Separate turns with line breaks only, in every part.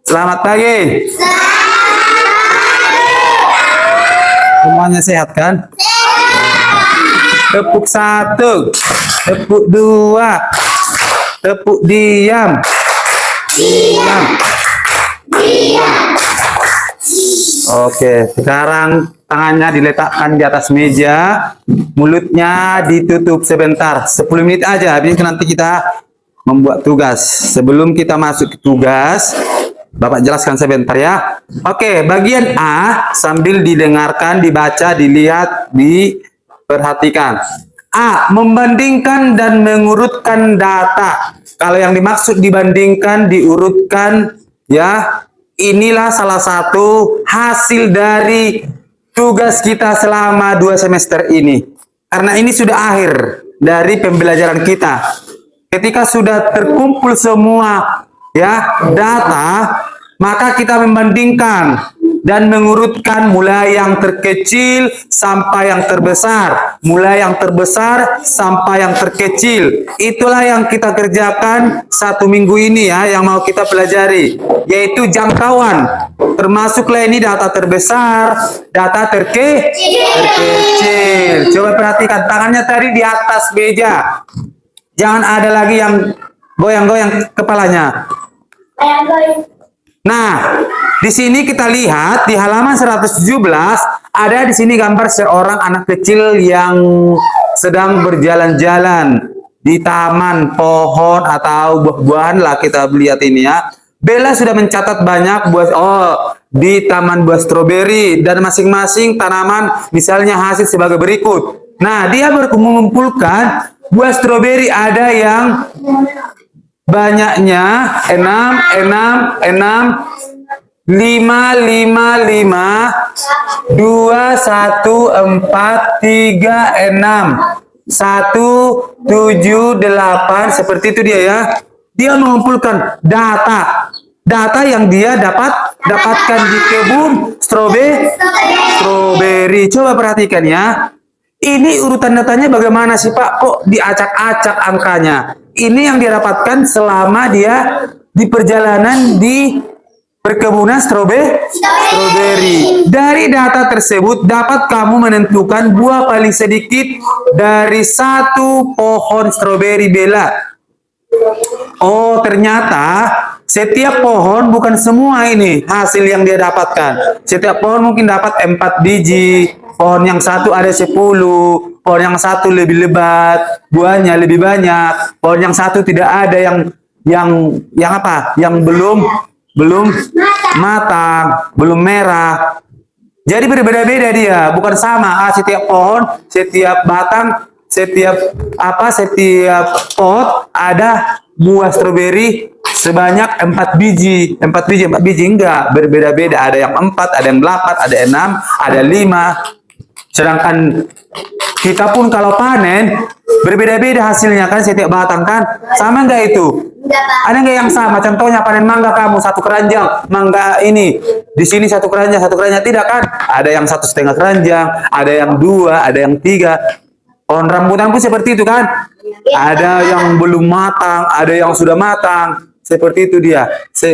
Selamat pagi. Semuanya sehat kan? Tepuk satu, tepuk dua, tepuk diam, diam. Oke, sekarang tangannya diletakkan di atas meja, mulutnya ditutup sebentar, 10 menit aja, habis itu nanti kita membuat tugas. Sebelum kita masuk ke tugas, Bapak jelaskan sebentar ya. Oke, bagian A sambil didengarkan, dibaca, dilihat, diperhatikan. A, membandingkan dan mengurutkan data. Kalau yang dimaksud dibandingkan, diurutkan, ya, inilah salah satu hasil dari tugas kita selama 2 semester ini. Karena ini sudah akhir dari pembelajaran kita. Ketika sudah terkumpul semua ya data, maka kita membandingkan dan mengurutkan mulai yang terkecil sampai yang terbesar, mulai yang terbesar sampai yang terkecil. Itulah yang kita kerjakan 1 minggu ini ya, yang mau kita pelajari, yaitu jangkauan. Termasuklah ini data terbesar, data terkecil. Coba perhatikan tangannya tadi di atas meja. Jangan ada lagi yang goyang-goyang kepalanya. Nah, di sini kita lihat di halaman 117 ada di sini gambar seorang anak kecil yang sedang berjalan-jalan di taman, pohon atau buah-buahan lah kita lihat ini ya. Bella sudah mencatat banyak buah di taman buah stroberi dan masing-masing tanaman misalnya hasil sebagai berikut. Nah, dia mengumpulkan buah stroberi ada yang banyaknya 6, 5, 5, 2, 1, 4, 3, 6, 1, 7, 8, seperti itu dia ya. Dia mengumpulkan data yang dia dapatkan di kebun stroberi. Coba perhatikan ya. Ini urutan datanya bagaimana sih Pak? Kok diacak-acak angkanya? Ini yang dia dapatkan selama dia di perjalanan di perkebunan stroberi. Dari data tersebut dapat kamu menentukan buah paling sedikit dari 1 pohon stroberi Bella. Oh, ternyata setiap pohon bukan semua ini hasil yang dia dapatkan. Setiap pohon mungkin dapat 4 biji. Pohon yang satu ada 10, pohon yang satu lebih lebat, buahnya lebih banyak. Pohon yang satu tidak ada yang apa? Yang belum matang, belum merah. Jadi berbeda-beda dia, bukan sama. Setiap pohon, setiap batang, setiap pot ada buah stroberi sebanyak 4 biji. 4 biji enggak, berbeda-beda. Ada yang 4, ada yang 8, ada 6, ada 5. Sedangkan kita pun kalau panen berbeda-beda hasilnya kan, setiap batang kan. Sama enggak itu? Ada enggak yang sama? Contohnya panen mangga kamu 1 keranjang, mangga ini di sini 1 keranjang, 1 keranjang, tidak kan? Ada yang 1,5 keranjang, ada yang 2, ada yang 3. Pohon rambutan pun seperti itu kan? Ada yang belum matang, ada yang sudah matang. Seperti itu dia.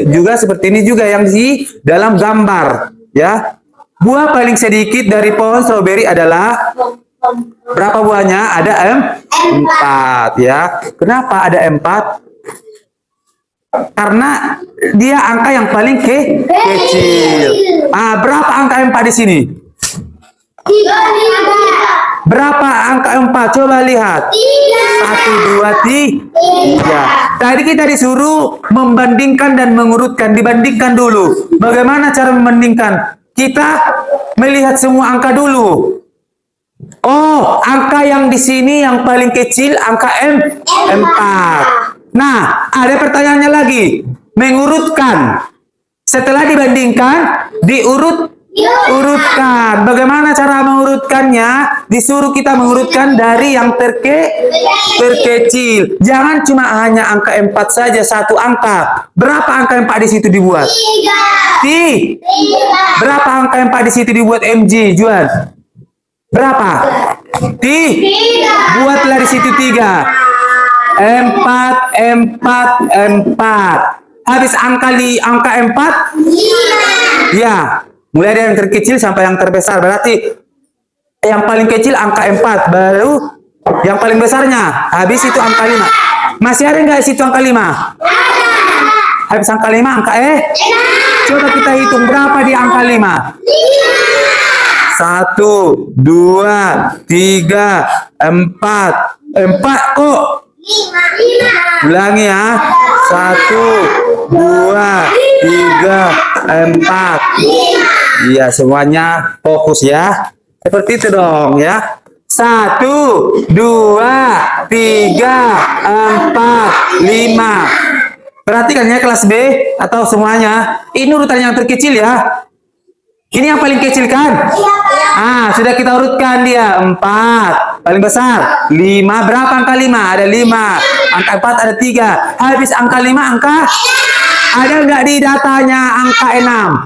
Juga seperti ini juga yang di dalam gambar ya. Buah paling sedikit dari pohon stroberi adalah berapa buahnya? Ada 4 ya. Kenapa ada 4? Karena dia angka yang paling kecil. Berapa angka 4 di sini? Berapa angka 4? Coba lihat. 1, 2, 3. Tadi kita disuruh membandingkan dan mengurutkan. Dibandingkan dulu. Bagaimana cara membandingkan? Kita melihat semua angka dulu. Oh, angka yang di sini yang paling kecil angka 4. Nah, ada pertanyaannya lagi. Mengurutkan. Setelah dibandingkan, urutkan. Bagaimana cara mengurutkannya? Disuruh kita mengurutkan dari yang terkecil. Jangan cuma hanya angka 4 saja, 1 angka. Berapa angka 4 di situ dibuat? 3. Berapa angka 4 di situ dibuat MG, Juan? Berapa? 3. Buatlah di situ 3. 4, 4, 4. Habis angka 4? Ya, mulai dari yang terkecil sampai yang terbesar. Berarti yang paling kecil angka 4, baru yang paling besarnya. Habis itu angka 5. Masih ada nggak situ angka 5? Habis angka 5, angka coba kita hitung berapa di angka 5. 1, 2, 3, 4. 4 kok. Ulangi ya. 1, 2, 3, 4. Iya, semuanya fokus ya. Seperti itu dong ya. 1, 2, 3, 4, 5. Perhatikan ya kelas B atau semuanya. Ini urutan yang terkecil ya. Ini yang paling kecil kan? Sudah kita urutkan dia. 4. Paling besar. 5. Berapa angka 5? Ada 5. Angka 4 ada 3. Habis angka 5 angka? Ada nggak di datanya angka 6?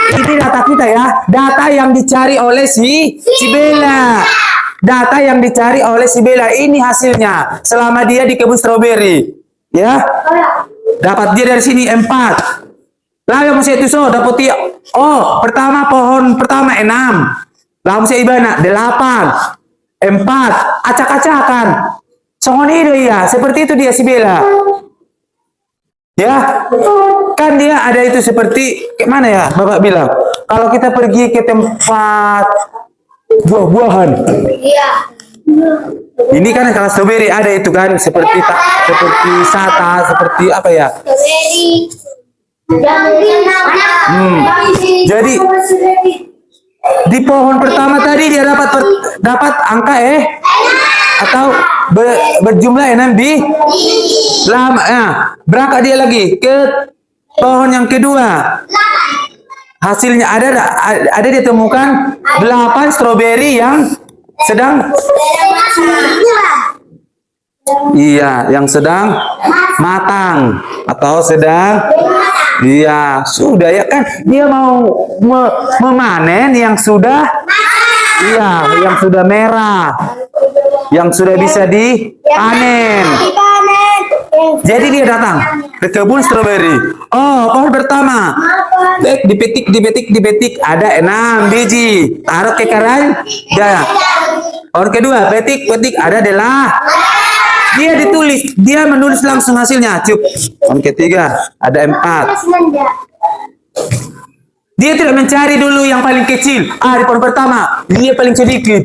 Ini data kita ya. Data yang dicari oleh si Bella. Data yang dicari oleh si Bella. Ini hasilnya. Selama dia di kebun stroberi. Ya. Dapat dia dari sini 4. Lalu masih itu dapat dia. Pertama pohon pertama 6. Lalu masih ibana 8. 4. Acak-acakan. Songon itu ya. Seperti itu dia si Bella. Ya. Kan dia ada itu seperti mana ya Bapak bilang. Kalau kita pergi ke tempat buah-buahan. Iya. Ini kan kalau strawberry ada itu kan seperti sata, seperti apa ya? Jadi di pohon pertama tadi dia dapat angka atau berjumlah 6 di lama. Berangkat dia lagi ke pohon yang kedua. Hasilnya ada ditemukan 8 stroberi yang sedang yang sedang matang atau sedang sudah ya kan dia mau memanen yang sudah yang sudah merah, yang sudah bisa dipanen. Jadi dia datang ke kebun stroberi. Pohon pertama dipetik ada 6 biji, taruh ke karang. Pohon kedua petik ada dia menulis langsung hasilnya. Pohon ketiga ada 4. Dia tidak mencari dulu yang paling kecil. Di pohon pertama dia paling sedikit.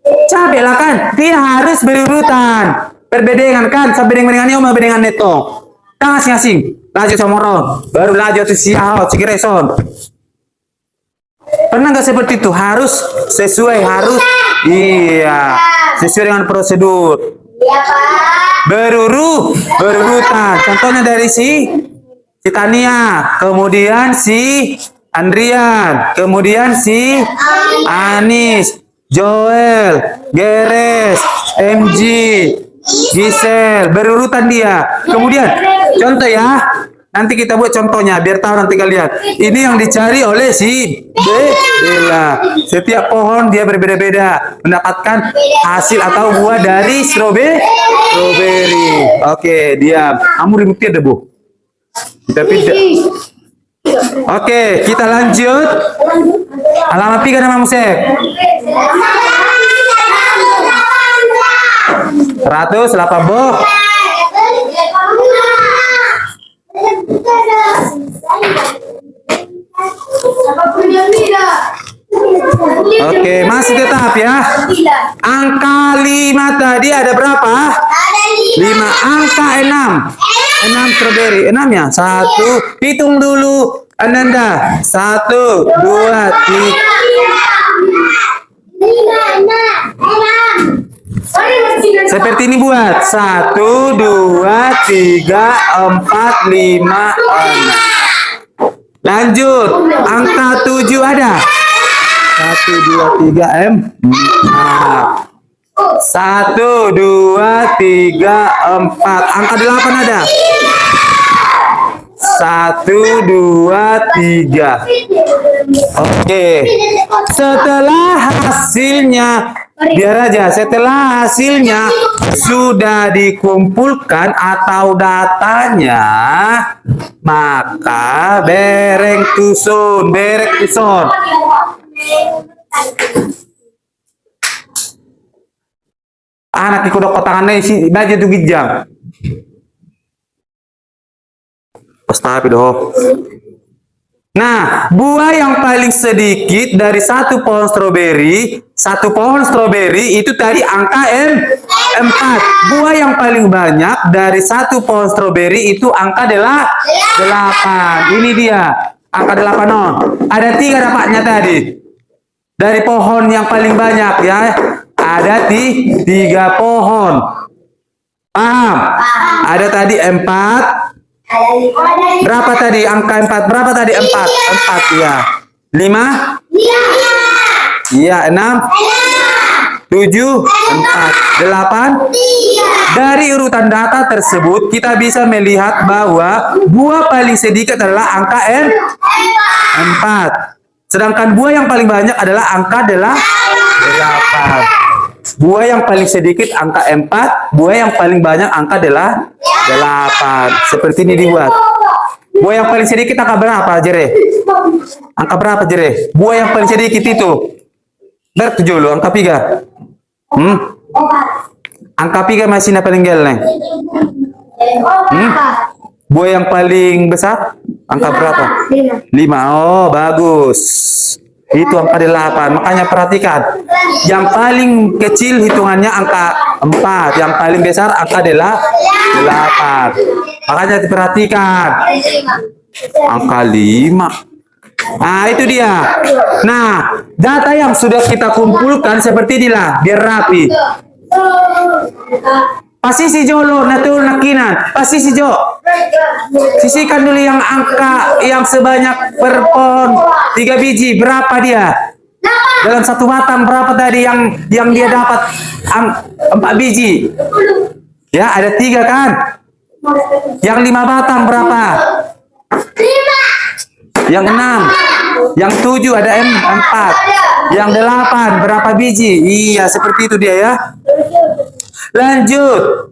Capek lah kan. Dia harus berurutan. Perbedengan kan. Sampai dengan Yoma dengan Neto. Tang asing-asing. Lanjut Somoron. Baru lanjut Siao, Cikireson. Pernah nggak seperti itu? Harus sesuai. Sesuai dengan prosedur. Berurutan. Contohnya dari si Tania, kemudian si Andrian, kemudian si Anis, Joel, Geres, MG, Gisel, berurutan dia. Kemudian contoh ya, nanti kita buat contohnya biar tahu nanti kalian. Ini yang dicari oleh si Bella. Setiap pohon dia berbeda-beda mendapatkan hasil atau buah dari stroberi. Oke, diam. Kamu ribut ada Bu. Kita pindah. Oke, kita lanjut. Halaman 3 nama Musek. 180. Oke, masih tetap ya. Angka 5 tadi ada berapa? 5. Angka 6. 6 stroberi. 6 ya? 1. Hitung dulu. Ananda. 1, 2, 3. Seperti ini buat. 1, 2, 3, 4, 5, 6. Lanjut. Angka 7 ada. 1, 2, 3, 1, 2, 3, 4. Angka 8 ada. 1, 2, 3. Oke. Setelah hasilnya Biar aja setelah hasilnya sudah dikumpulkan atau datanya, maka bereng tusun, berek tusun. Anak ikut kotangannya isi baju tuh gijang. Pasti doh. Nah, buah yang paling sedikit dari satu pohon stroberi itu tadi angka 4. Buah yang paling banyak dari satu pohon stroberi itu angka 8. Ini dia, angka 8 non. Ada 3 dapatnya tadi. Dari pohon yang paling banyak ya, ada 3 pohon. Paham? Ada tadi 4. Berapa tadi angka 4? Berapa tadi 4? 4 ya. 5? Iya, 6? 7? 4? 8? Dari urutan data tersebut kita bisa melihat bahwa buah paling sedikit adalah angka 4. Sedangkan buah yang paling banyak adalah angka 8. Buah yang paling sedikit angka 4, buah yang paling banyak angka 8. Seperti ini dibuat. Buah yang paling sedikit angka berapa, Jere? Angka berapa, Jere? Buah yang paling sedikit itu. Ber 7 lo, angka 3. Angka 3 masih paling geleng. Buah yang paling besar angka berapa? 5. Oh, bagus. Itu angka 8. Makanya perhatikan. Yang paling kecil hitungannya angka 4. Yang paling besar angka 8. Makanya diperhatikan. Angka 5. Nah, itu dia. Nah, data yang sudah kita kumpulkan seperti inilah. Biar rapi. Pasisi jolo, natul nakinan. Pasisi jo. Sisihkan dulu yang angka yang sebanyak per pohon 3 biji. Berapa dia? Dalam satu batang berapa tadi yang dia dapat 4 biji? Ya, ada 3 kan? Yang 5 batang berapa? 5. Yang 6. Yang 7 ada 4. Yang 8 berapa biji? Iya, seperti itu dia ya. Lanjut.